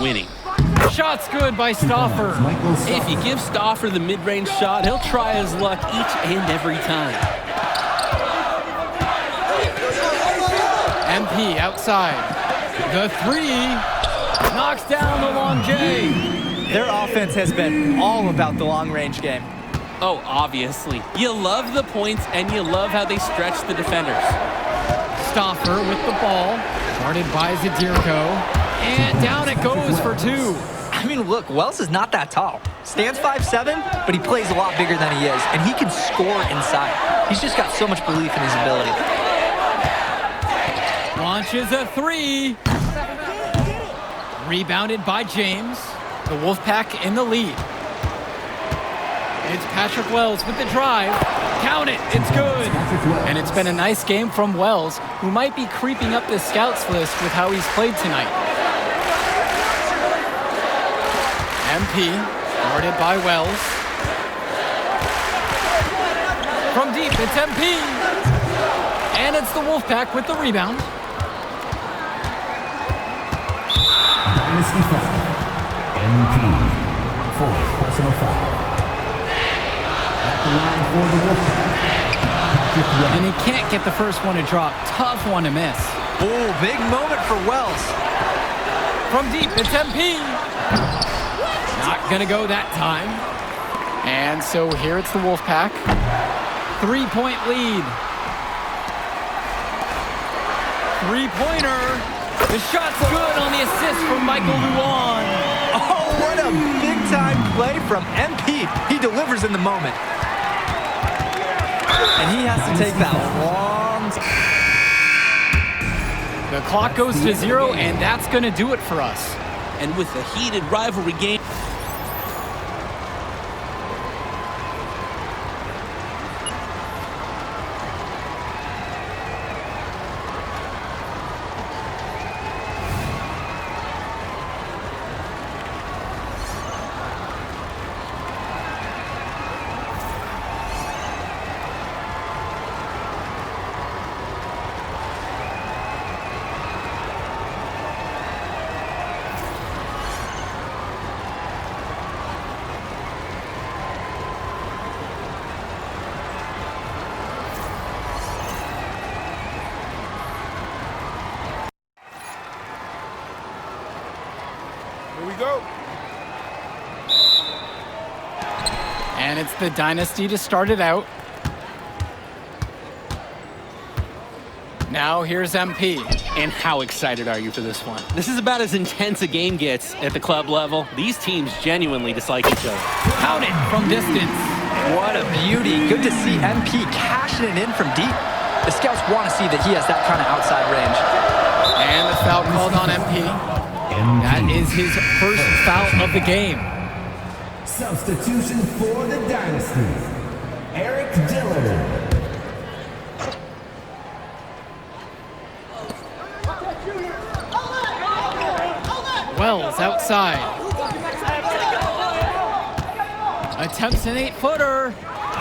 winning. Shot's good by Stauffer. If you give Stauffer the mid-range shot, he'll try his luck each and every time. MP outside. The three knocks down the long J. Their offense has been all about the long-range game. Oh, obviously. You love the points, and you love how they stretch the defenders. Stauffer with the ball. Guarded by Zadirko. And down it goes for two. I mean, look, Wells is not that tall. Stands 5'7", but he plays a lot bigger than he is, and he can score inside. He's just got so much belief in his ability. Launches a three. Rebounded by James. The Wolfpack in the lead. It's Patrick Wells with the drive. Count it, it's good. And it's been a nice game from Wells, who might be creeping up the scouts list with how he's played tonight. MP, guarded by Wells. From deep, it's MP. And it's the Wolfpack with the rebound. MP, 4 personal foul. At the line for the Wolfpack. And he can't get the first one to drop. Tough one to miss. Oh, big moment for Wells. From deep, it's MP. Not gonna go that time. And so here it's the Wolfpack. 3-point lead. Three-pointer. The shot's good on the assist from Michael Luan. Oh, what a big-time play from MP. He delivers in the moment. And he has to take that long time. The clock goes to 0, and that's going to do it for us. And with a heated rivalry game, Here we go. And it's the Dynasty to start it out. Now here's MP. and how excited are you for this one? This is about as intense a game gets at the club level. These teams genuinely dislike each other. Count it from distance. What a beauty. Good to see MP cashing it in from deep. The scouts want to see that he has that kind of outside range. And the foul called on MP. That is his first foul of the game. Substitution for the Dynasty, Eric Dillard. Wells outside. Attempts an 8-footer.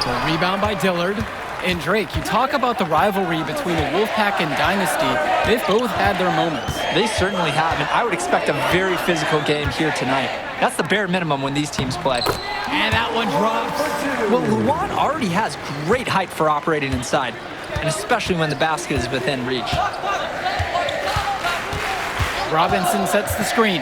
The rebound by Dillard. And Drake, you talk about the rivalry between the Wolfpack and Dynasty. They've both had their moments. They certainly have, and I would expect a very physical game here tonight. That's the bare minimum when these teams play. And that one drops. Well, Luan already has great height for operating inside, and especially when the basket is within reach. Robinson sets the screen.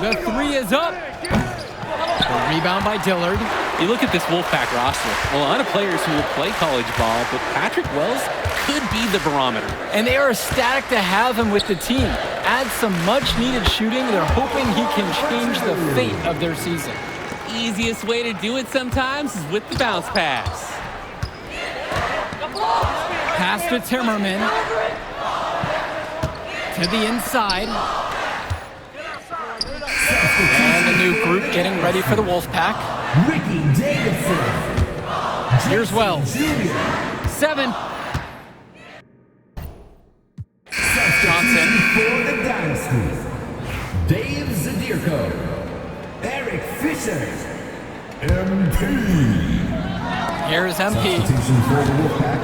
The three is up. The rebound by Dillard. You look at this Wolfpack roster, a lot of players who will play college ball, but Patrick Wells could be the barometer. And they are ecstatic to have him with the team. Adds some much-needed shooting. They're hoping he can change the fate of their season. Easiest way to do it sometimes is with the bounce pass. Pass to Timmerman. To the inside. And the new group getting ready for the Wolfpack. Ricky Davidson. Here's Wells. 7. Johnson. For the Dynasty, Dave Zadirko, Eric Fisher, MP. Here's MP. Substitution for the Wolfpack.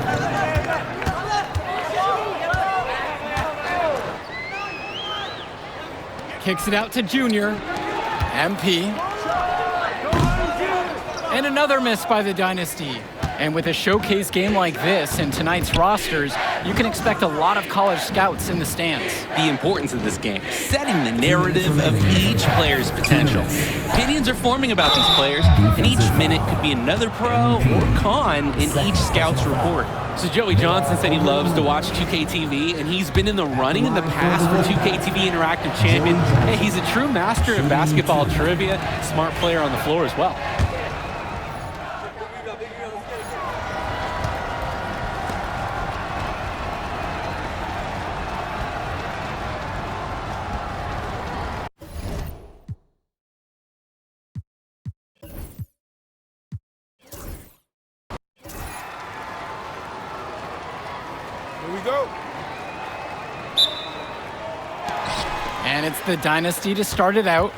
Kicks it out to Junior. MP. And another miss by the Dynasty. And with a showcase game like this in tonight's rosters, you can expect a lot of college scouts in the stands. The importance of this game, setting the narrative of each player's potential. Opinions are forming about these players, and each minute could be another pro or con in each scout's report. So Joey Johnson said he loves to watch 2K TV, and he's been in the running in the past for 2K TV Interactive Champion. Hey, he's a true master of basketball trivia, smart player on the floor as well. Here we go. And it's the Dynasty to start it out.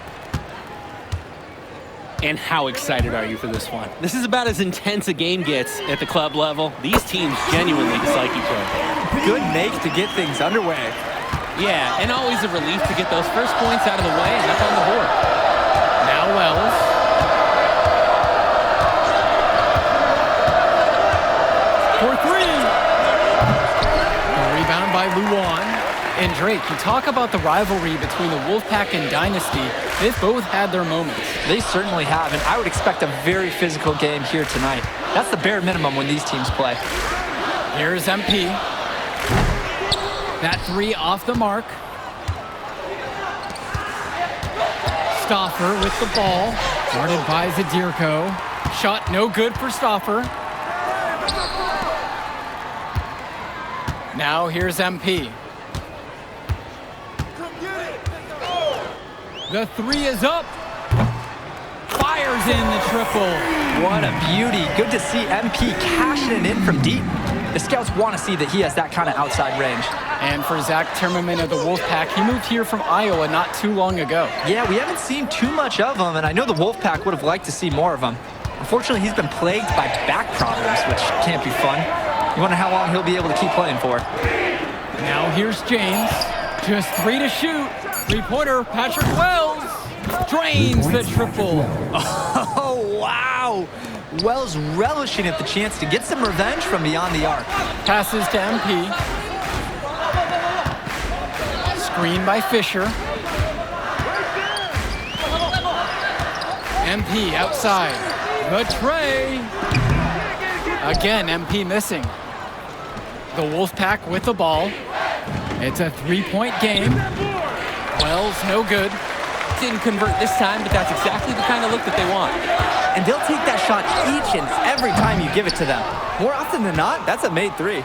And how excited are you for this one? This is about as intense a game gets at the club level. These teams genuinely dislike each other. Good make to get things underway. Yeah, and always a relief to get those first points out of the way and up on the board. Now Wells. For three. A rebound by Luan. And Drake, you talk about the rivalry between the Wolfpack and Dynasty. They've both had their moments. They certainly have, and I would expect a very physical game here tonight. That's the bare minimum when these teams play. Here's MP. That three off the mark. Stauffer with the ball. Guarded by Zadirko. Shot no good for Stauffer. Now here's MP. The three is up. Fires in the triple. What a beauty. Good to see MP cashing it in from deep. The scouts want to see that he has that kind of outside range. And for Zach Timmerman of the Wolfpack, he moved here from Iowa not too long ago. Yeah, we haven't seen too much of him, and I know the Wolfpack would have liked to see more of him. Unfortunately, he's been plagued by back problems, which can't be fun. You wonder how long he'll be able to keep playing for. Now here's James. Just three to shoot. Three-pointer, Patrick Wells. Drains the triple. Oh, wow. Wells relishing at the chance to get some revenge from beyond the arc. Passes to MP. Screen by Fisher. MP outside. The tray. Again, MP missing. The Wolfpack with the ball. It's a three-point game. Wells, no good. Didn't convert this time, but that's exactly the kind of look that they want. And they'll take that shot each and every time you give it to them. More often than not, that's a made three.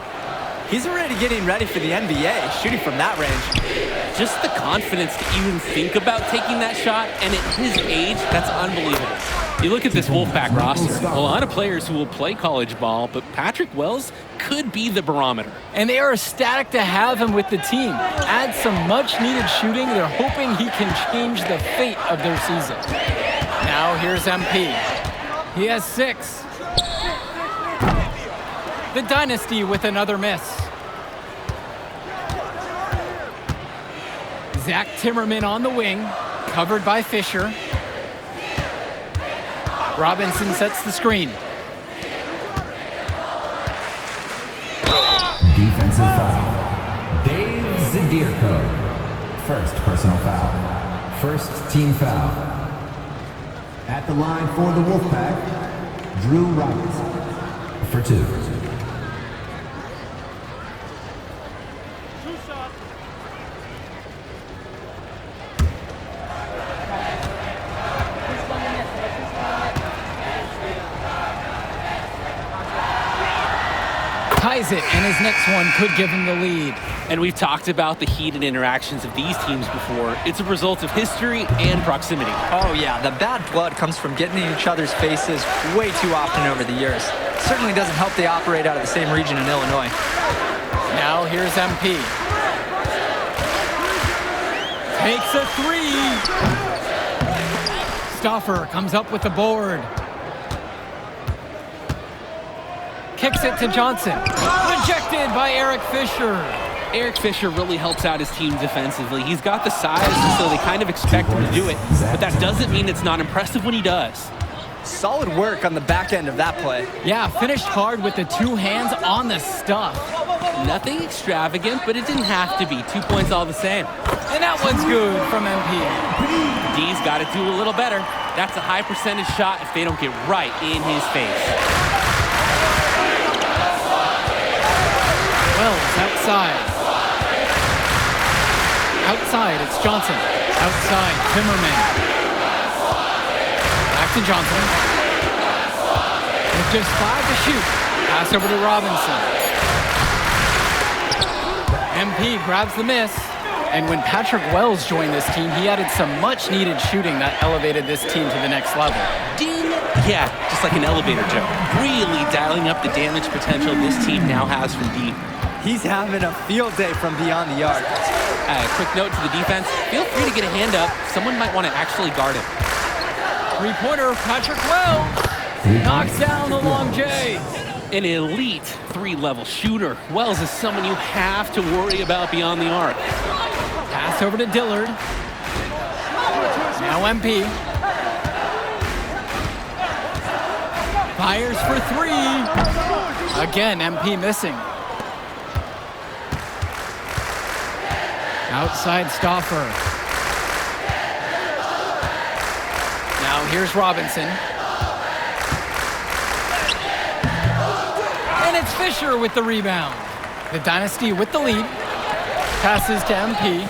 He's already getting ready for the NBA, shooting from that range. Just the confidence to even think about taking that shot, and at his age, that's unbelievable. You look at this Wolfpack roster, a lot of players who will play college ball, but Patrick Wells could be the barometer. And they are ecstatic to have him with the team. Add some much-needed shooting. They're hoping he can change the fate of their season. Now here's MP. He has 6. The Dynasty with another miss. Zach Timmerman on the wing, covered by Fisher. Robinson sets the screen. Defensive foul. Dave Zadirko. First personal foul. First team foul. At the line for the Wolfpack, Drew Robinson for 2. Ties it, and his next one could give him the lead. And we've talked about the heated interactions of these teams before. It's a result of history and proximity. Oh yeah, the bad blood comes from getting in each other's faces way too often over the years. Certainly doesn't help they operate out of the same region in Illinois. Now here's MP. Takes a three. Stauffer comes up with the board. Kicks it to Johnson. Rejected by Eric Fisher. Eric Fisher really helps out his team defensively. He's got the size, so they kind of expect him to do it. But that doesn't mean it's not impressive when he does. Solid work on the back end of that play. Yeah, finished hard with the 2 hands on the stuff. Nothing extravagant, but it didn't have to be. 2 points all the same. And that one's good from MP. D's got to do a little better. That's a high percentage shot if they don't get right in his face. Wells outside. Outside, it's Johnson. Outside, Timmerman. Back to Johnson. With just 5 to shoot. Pass over to Robinson. MP grabs the miss. And when Patrick Wells joined this team, he added some much-needed shooting that elevated this team to the next level. Ding! Yeah, just like an elevator joke. Really dialing up the damage potential this team now has from deep. He's having a field day from beyond the arc. Quick note to the defense, feel free to get a hand up. Someone might want to actually guard him. Three-pointer, Patrick Wells knocks down the long J. An elite 3-level shooter. Wells is someone you have to worry about beyond the arc. Pass over to Dillard. Now MP. Fires for 3. Again, MP missing. Outside Stauffer. Now here's Robinson. And it's Fisher with the rebound. The Dynasty with the lead. Passes to MP.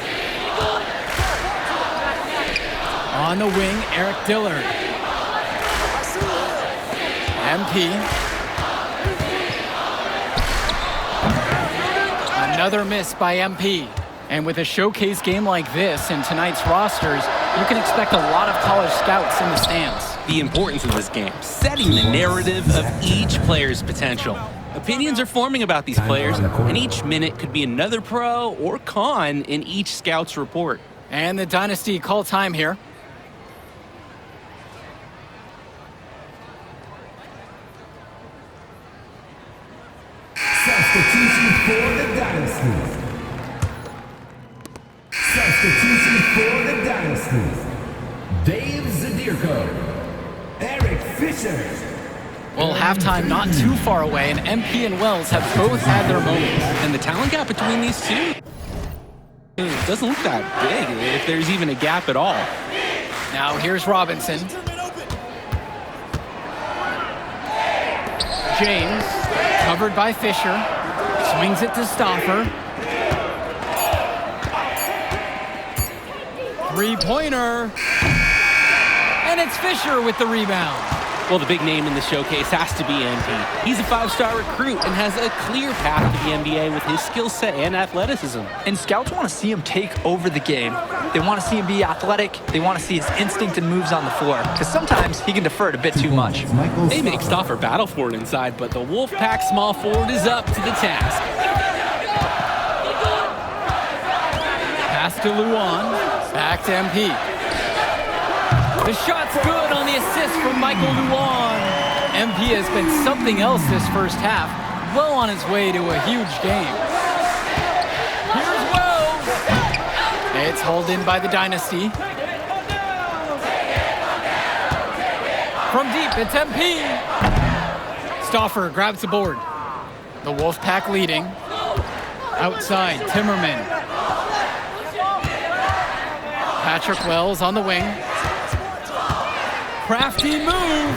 On the wing, Eric Dillard. MP. Another miss by MP. And with a showcase game like this in tonight's rosters, you can expect a lot of college scouts in the stands. The importance of this game, setting the narrative of each player's potential. Opinions are forming about these players, and each minute could be another pro or con in each scout's report. And the Dynasty call time here. Substitution for the Dynasty. Substitution for the Dynasty. Dave Zadirko. Eric Fisher. Well, halftime not too far away, and MP and Wells have both had their moments. And the talent gap between these two doesn't look that big, if there's even a gap at all. Now here's Robinson. James, covered by Fisher, swings it to Stauffer. Three-pointer. And it's Fisher with the rebound. Well, the big name in the showcase has to be MP. He's a 5-star recruit and has a clear path to the NBA with his skill set and athleticism. And scouts want to see him take over the game. They want to see him be athletic. They want to see his instinct and moves on the floor. Because sometimes he can defer it a bit too much. They make Stauffer battle for it inside, but the Wolfpack small forward is up to the task. Pass to Luan. Back to MP. The shot's good on the assist from Michael Luan. MP has been something else this first half, well on his way to a huge game. Here's Wells. It's hauled in by the Dynasty. From deep, it's MP. Stauffer grabs the board. The Wolfpack leading. Outside, Timmerman. Patrick Wells on the wing. Crafty move.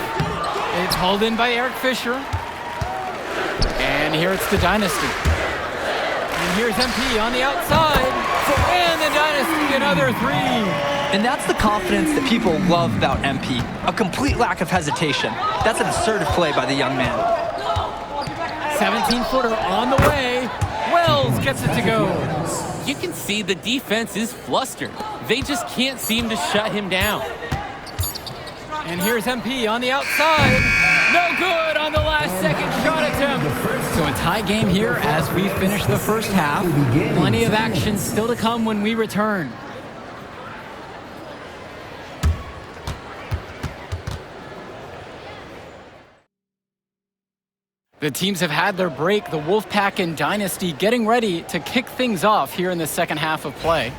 It's hauled in by Eric Fisher. And here it's the Dynasty. And here's MP on the outside. And the Dynasty, another 3. And that's the confidence that people love about MP. A complete lack of hesitation. That's an assertive play by the young man. 17-footer on the way. Wells gets it to go. You can see the defense is flustered. They just can't seem to shut him down. And here's MP on the outside. No good on the last second shot attempt. So a tie game here as we finish the first half. Plenty of action still to come when we return. The teams have had their break. The Wolfpack and Dynasty getting ready to kick things off here in the second half of play.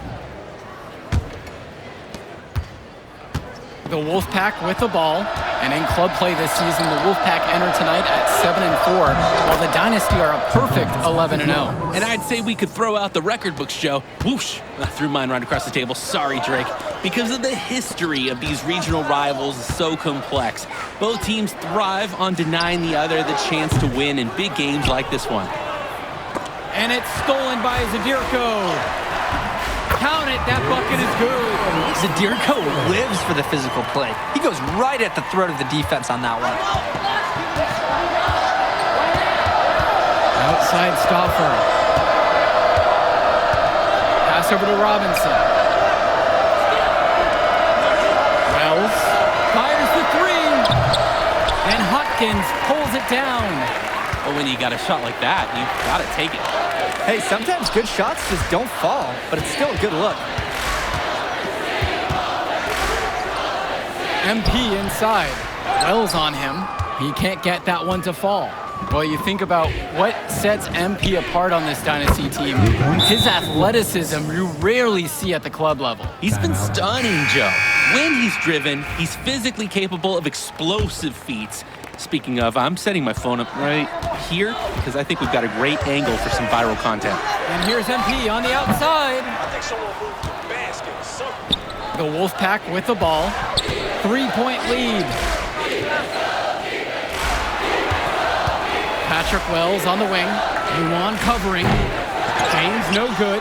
The Wolfpack with the ball. And in club play this season, the Wolfpack enter tonight at 7-4, while the Dynasty are a perfect 11-0. And I'd say we could throw out the record books, Joe. Whoosh! I threw mine right across the table. Sorry, Drake. Because of the history of these regional rivals is so complex. Both teams thrive on denying the other the chance to win in big games like this one. And it's stolen by Zadirko. Count it, that bucket is good. Zadirko lives for the physical play. He goes right at the throat of the defense on that one. Outside Stauffer. Pass over to Robinson. Wells fires the three. And Hopkins pulls it down. But when you got a shot like that, you got to take it. Hey, sometimes good shots just don't fall, but it's still a good look. MP inside. Wells on him. He can't get that one to fall. Well, you think about what sets MP apart on this Dynasty team. His athleticism you rarely see at the club level. He's been stunning, Joe. When he's driven, he's physically capable of explosive feats. Speaking of, I'm setting my phone up right here because I think we've got a great angle for some viral content. And here's MP on the outside. The Wolfpack with the ball. 3-point lead. Patrick Wells on the wing. Luan covering. James no good.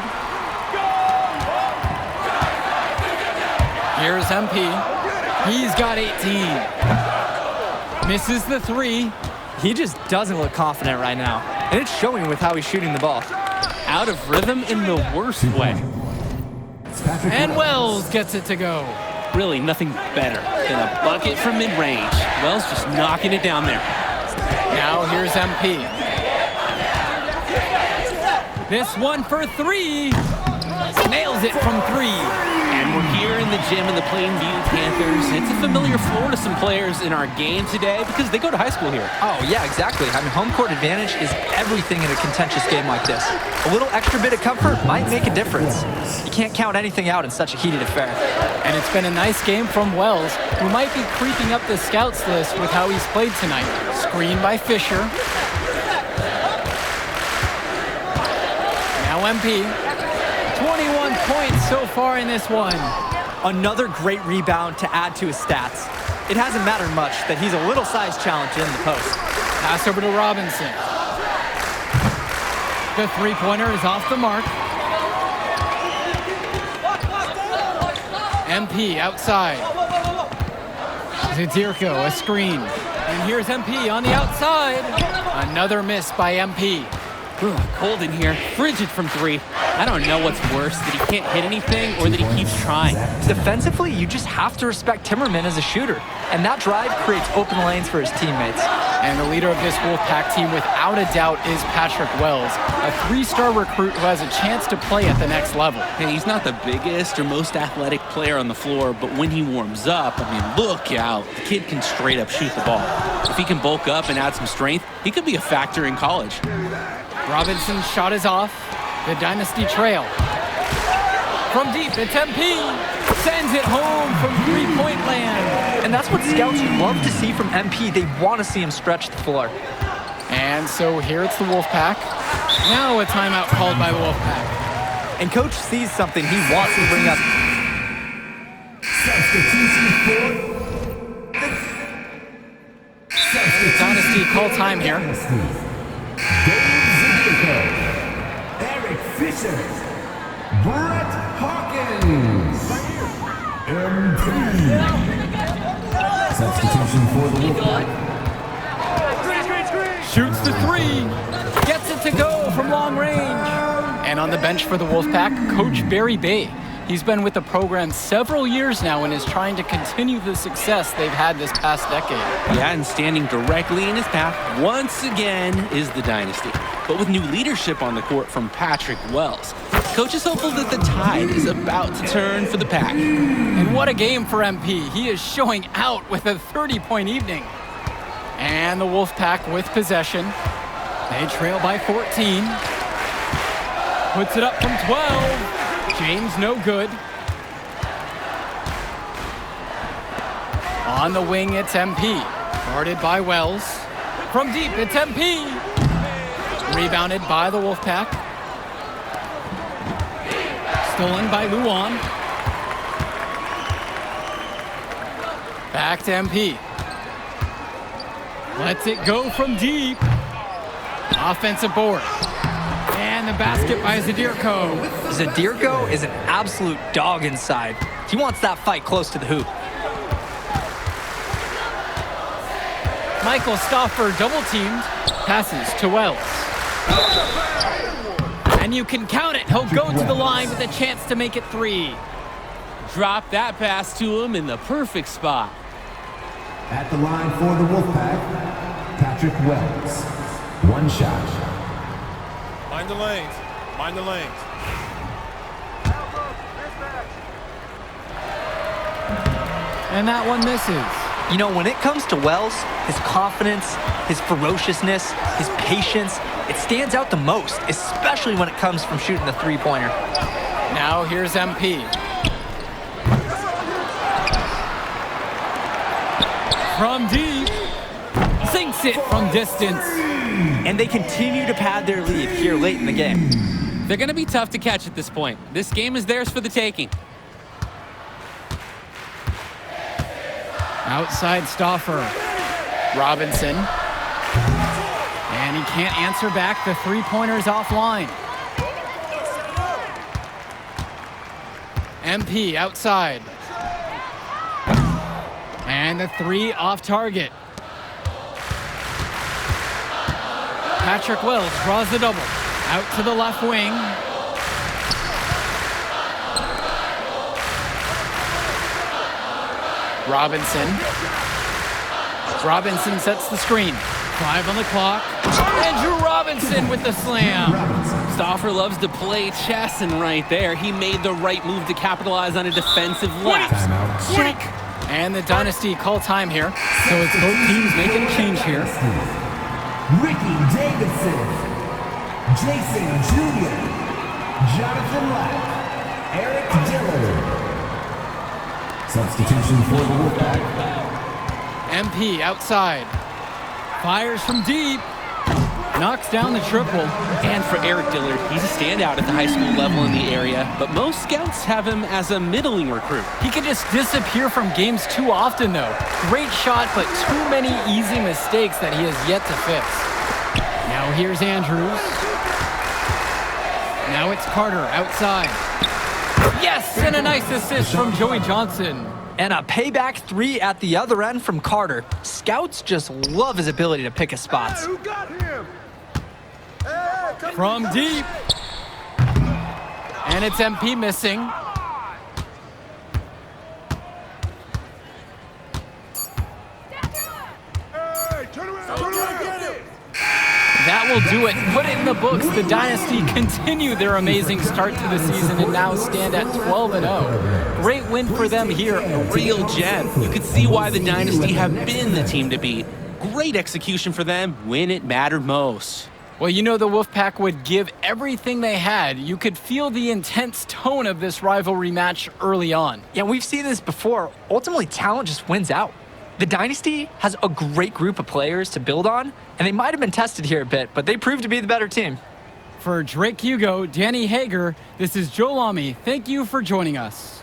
Here's MP. He's got 18. Misses the three. He just doesn't look confident right now. And it's showing with how he's shooting the ball. Out of rhythm in the worst way. And Wells gets it to go. Really nothing better than a bucket from mid-range. Wells just knocking it down there. Now here's MP. This one for three. Nails it from three. And we're here in the gym of the Plainview Panthers. It's a familiar floor to some players in our game today because they go to high school here. Oh, yeah, exactly. I mean, home court advantage is everything in a contentious game like this. A little extra bit of comfort might make a difference. You can't count anything out in such a heated affair. And it's been a nice game from Wells, who might be creeping up the scouts list with how he's played tonight. Screen by Fisher. Now MP. 21 points so far in this one. Another great rebound to add to his stats. It hasn't mattered much that he's a little size challenge in the post. Pass over to Robinson. The three-pointer is off the mark. MP outside. Zadirko, a screen. And here's MP on the outside. Another miss by MP. Ugh, cold in here, frigid from three. I don't know what's worse, that he can't hit anything or that he keeps trying. Defensively, you just have to respect Timmerman as a shooter. And that drive creates open lanes for his teammates. And the leader of this Wolfpack team, without a doubt, is Patrick Wells, a three-star recruit who has a chance to play at the next level. Hey, he's not the biggest or most athletic player on the floor, but when he warms up, I mean, look out. The kid can straight up shoot the ball. If he can bulk up and add some strength, he could be a factor in college. Robinson's shot is off. The Dynasty trail. From deep, it's MP. Sends it home from three-point land. And that's what scouts love to see from MP. They want to see him stretch the floor. And so here it's the Wolfpack. Now a timeout called by Wolfpack. And coach sees something he wants to bring up. Dynasty call time here. Eric Fisher, Brett Hawkins, MP. Substitution for the Wolfpack. Shoots the three. Gets it to go from long range. And on the bench for the Wolfpack, Coach Barry Bay. He's been with the program several years now and is trying to continue the success they've had this past decade. Yeah, and standing directly in his path once again is the Dynasty. But with new leadership on the court from Patrick Wells, Coach is hopeful that the tide is about to turn for the Pack. And what a game for MP. He is showing out with a 30-point evening. And the Wolfpack with possession. They trail by 14. Puts it up from 12. James no good. On the wing, it's MP. Guarded by Wells. From deep, it's MP. Rebounded by the Wolfpack. Stolen by Luan. Back to MP. Lets it go from deep. Offensive board. And the basket by Zadirko. Zadirko is an absolute dog inside. He wants that fight close to the hoop. Michael Stauffer double-teamed. Passes to Wells. And you can count it. He'll go to the line with a chance to make it 3. Drop that pass to him in the perfect spot. At the line for the Wolfpack, Patrick Wells. 1 shot. Mind the lanes. Mind the lanes. And that one misses. You know, when it comes to Wells, his confidence, his ferociousness, his patience, it stands out the most, especially when it comes from shooting the three-pointer. Now here's MP. From deep. Sinks it from distance. And they continue to pad their lead here late in the game. They're going to be tough to catch at this point. This game is theirs for the taking. Outside Stauffer. Robinson. And he can't answer back. The three-pointer's offline. MP outside. And the 3 off target. Patrick Wells draws the double. Out to the left wing. Robinson. Robinson sets the screen. 5 on the clock. Andrew Robinson with the slam. Stauffer loves to play chess, and right there, he made the right move to capitalize on a defensive lapse. Check. And the Dynasty call time here. So it's both teams making a change here. Ricky Davidson. Jason Jr. Jonathan Lack. Eric Dillard. Substitution for the Wolfpack. MP outside. Fires from deep. Knocks down the triple. And for Eric Dillard, he's a standout at the high school level in the area, but most scouts have him as a middling recruit. He can just disappear from games too often, though. Great shot, but too many easy mistakes that he has yet to fix. Now here's Andrews. Now it's Carter outside. Yes, and a nice assist from Joey Johnson. And a payback 3 at the other end from Carter. Scouts just love his ability to pick his spots. Who got him? From deep. And it's MP missing. Hey, turn around, get it. That will do it. Put it in the books. The Dynasty continue their amazing start to the season and now stand at 12-0. Great win for them here. A real gem. You could see why the Dynasty have been the team to beat. Great execution for them when it mattered most. Well, you know the Wolfpack would give everything they had. You could feel the intense tone of this rivalry match early on. Yeah, we've seen this before. Ultimately, talent just wins out. The Dynasty has a great group of players to build on, and they might have been tested here a bit, but they proved to be the better team. For Drake Hugo, Danny Hager, this is Joe Lamy. Thank you for joining us.